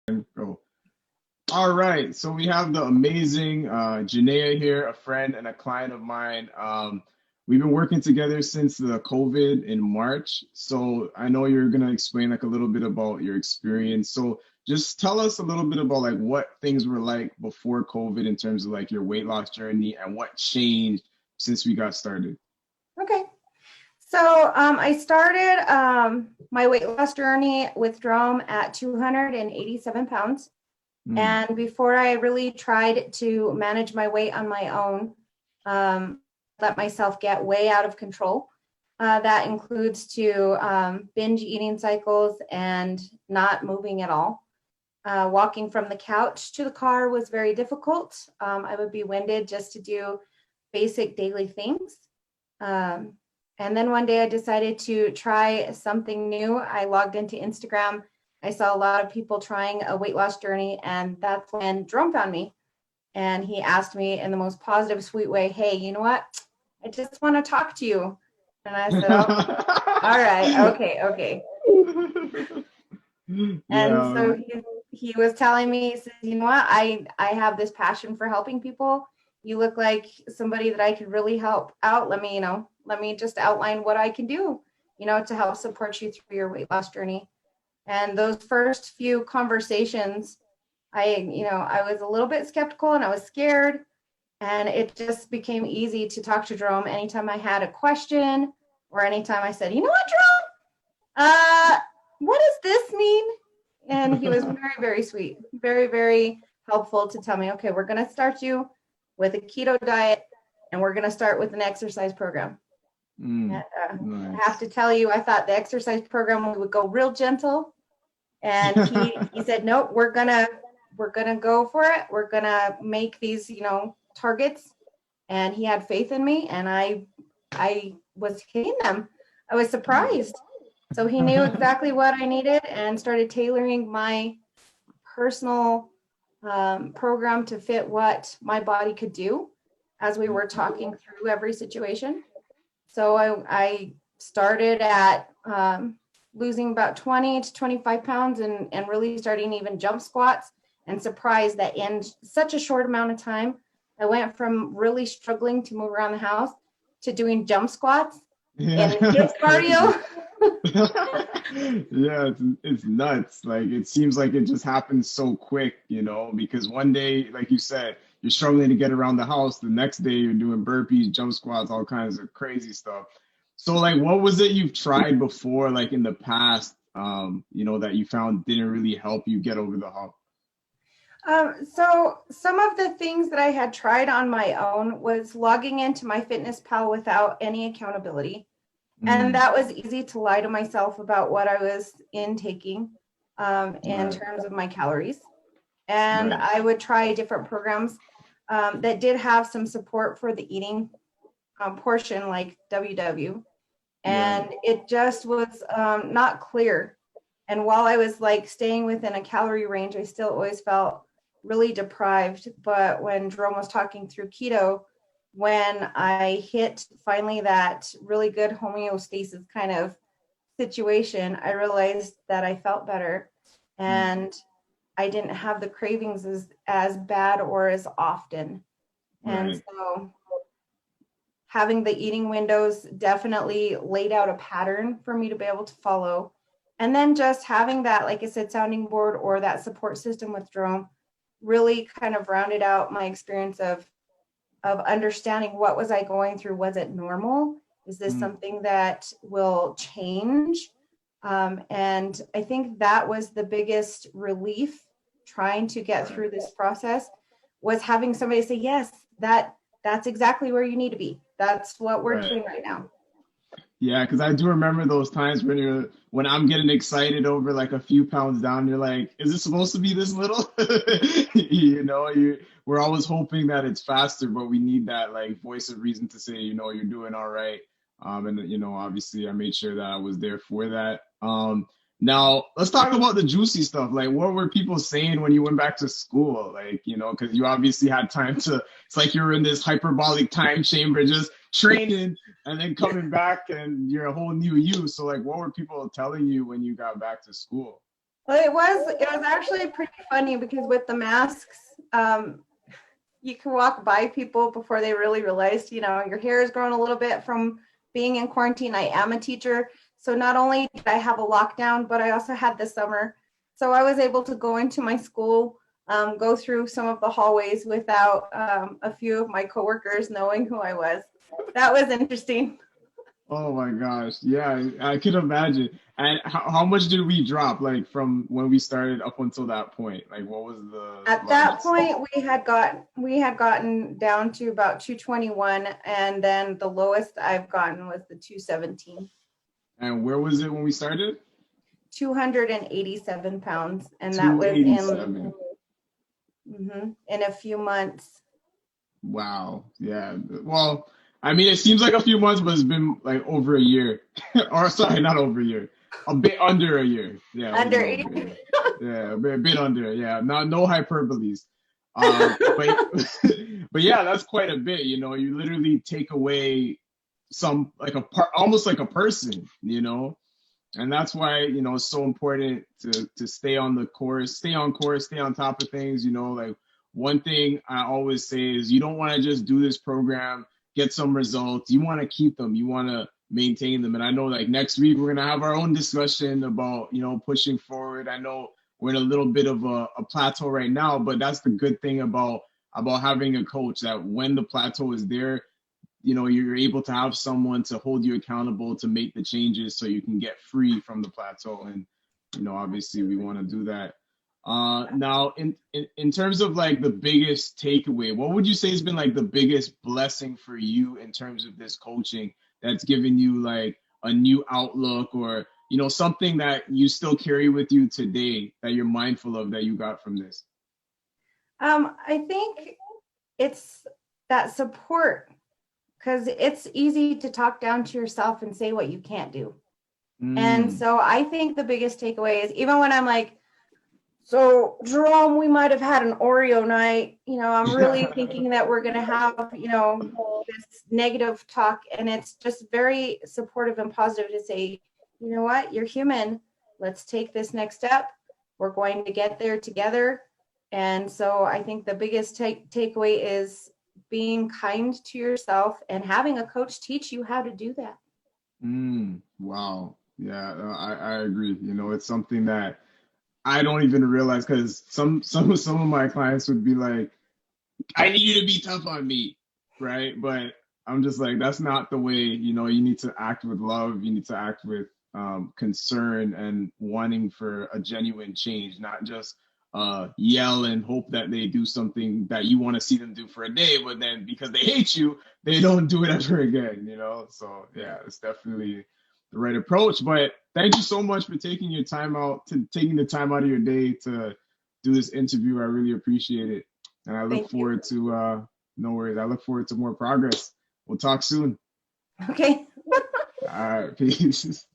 Go. All right, so we have the amazing Janaea here, a friend and a client of mine. We've been working together since the COVID in March. So I know you're gonna explain like a little bit about your experience. So just tell us a little bit about like what things were like before COVID in terms of like your weight loss journey and what changed since we got started. Okay. So I started my weight loss journey with Drome at 287 pounds. Mm, And before I really tried to manage my weight on my own, let myself get way out of control. That includes to binge eating cycles and not moving at all. Walking from the couch to the car was very difficult. I would be winded just to do basic daily things. Um, and then one day I decided to try something new. I logged into Instagram. I saw a lot of people trying a weight loss journey, and that's when Jerome found me. And he asked me in the most positive, sweet way, "Hey, you know what? I just want to talk to you." And I said, "Oh, all right, okay, okay." And yeah. so he was telling me, he says, "You know what? I have this passion for helping people. You look like somebody that I could really help out. Let me just outline what I can do, to help support you through your weight loss journey." And those first few conversations, I was a little bit skeptical and I was scared. And it just became easy to talk to Jerome anytime I had a question or anytime I said, "You know what, Jerome? What does this mean?" And he was very, very sweet, very, very helpful to tell me, "Okay, we're going to start you with a keto diet and we're going to start with an exercise program." And I have Nice. to tell you, I thought the exercise program would go real gentle. And he said, "Nope, we're gonna go for it. We're gonna make these, targets." And he had faith in me, and I was hitting them. I was surprised. So he knew exactly what I needed and started tailoring my personal program to fit what my body could do as we were talking through every situation. So I started at losing about 20 to 25 pounds and really starting even jump squats, and surprised that in such a short amount of time, I went from really struggling to move around the house to doing jump squats Yeah, and that's hip crazy. cardio. Yeah, it's nuts. Like it seems like it just happens so quick, because one day, like you said, you're struggling to get around the house. The next day you're doing burpees, jump squats, all kinds of crazy stuff. So like what was it you've tried before, like in the past, that you found didn't really help you get over the hump? So some of the things that I had tried on my own was logging into my fitness pal without any accountability. And Mm, that was easy to lie to myself about what I was intaking in right, terms of my calories. And right. I would try different programs that did have some support for the eating portion, like WW. Yeah. And it just was not clear. And while I was like staying within a calorie range, I still always felt really deprived. But when Jerome was talking through keto, when I hit finally that really good homeostasis kind of situation, I realized that I felt better Mm, and I didn't have the cravings as bad or as often. And right. so having the eating windows definitely laid out a pattern for me to be able to follow. And then just having that, like I said, sounding board or that support system with Jerome really kind of rounded out my experience of understanding what was I going through. Was it normal? Is this Mm, something that will change? And I think that was the biggest relief trying to get right. through this process, was having somebody say, "Yes, that's exactly where you need to be. That's what we're Right. doing right now." Yeah, because I do remember those times when I'm getting excited over like a few pounds down, you're like, is it supposed to be this little? We're always hoping that it's faster, but we need that like voice of reason to say, you're doing all right. And obviously I made sure that I was there for that. Now let's talk about the juicy stuff. Like, what were people saying when you went back to school? Like, because you obviously had time to, it's like you're in this hyperbolic time chamber just training and then coming back and you're a whole new you. So like what were people telling you when you got back to school? Well, it was actually pretty funny because with the masks, you can walk by people before they really realized, your hair is growing a little bit from being in quarantine. I am a teacher. So not only did I have a lockdown, but I also had the summer. So I was able to go into my school, go through some of the hallways without a few of my coworkers knowing who I was. That was interesting. Oh my gosh. Yeah, I can imagine. And how much did we drop, like from when we started up until that point? Like, what was the At that largest? point, we had gotten down to about 221, and then the lowest I've gotten was the 217. And where was it when we started? 287 pounds, and that was in 287. in a few months. Wow. Yeah. Well, I mean, it seems like a few months, but it's been like over a year. Or sorry, not over a year. A bit under a year. Yeah, it Under wasn't 80. over a year. Yeah, a bit under. Yeah, not no hyperboles. But but yeah, that's quite a bit. You literally take away some like a part, almost like a person. And that's why it's so important to stay on the course, stay on top of things. Like one thing I always say is you don't want to just do this program, get some results. You want to keep them. You want to maintain them. And I know like next week we're gonna have our own discussion about pushing forward. I know we're in a little bit of a plateau right now, but that's the good thing about having a coach, that when the plateau is there, you're able to have someone to hold you accountable to make the changes so you can get free from the plateau. And obviously we want to do that. Now in terms of like the biggest takeaway, what would you say has been like the biggest blessing for you in terms of this coaching that's given you like a new outlook, or something that you still carry with you today that you're mindful of that you got from this? I think it's that support, because it's easy to talk down to yourself and say what you can't do. And Mm. so I think the biggest takeaway is, even when I'm like, so Jerome, we might have had an Oreo night. I'm really thinking that we're going to have, this negative talk. And it's just very supportive and positive to say, you know what, you're human. Let's take this next step. We're going to get there together. And so I think the biggest takeaway is being kind to yourself and having a coach teach you how to do that. Wow. Yeah, I agree. It's something that I don't even realize, because some of my clients would be like, I need you to be tough on me, right? But I'm just like, that's not the way. You need to act with love. You need to act with concern and wanting for a genuine change, not just yell and hope that they do something that you want to see them do for a day, but then because they hate you, they don't do it ever again. So yeah, it's definitely the right approach. But thank you so much for taking the time out of your day to do this interview. I really appreciate it. And I look Thank you. forward to, no worries, I look forward to more progress. We'll talk soon. Okay. All right, peace.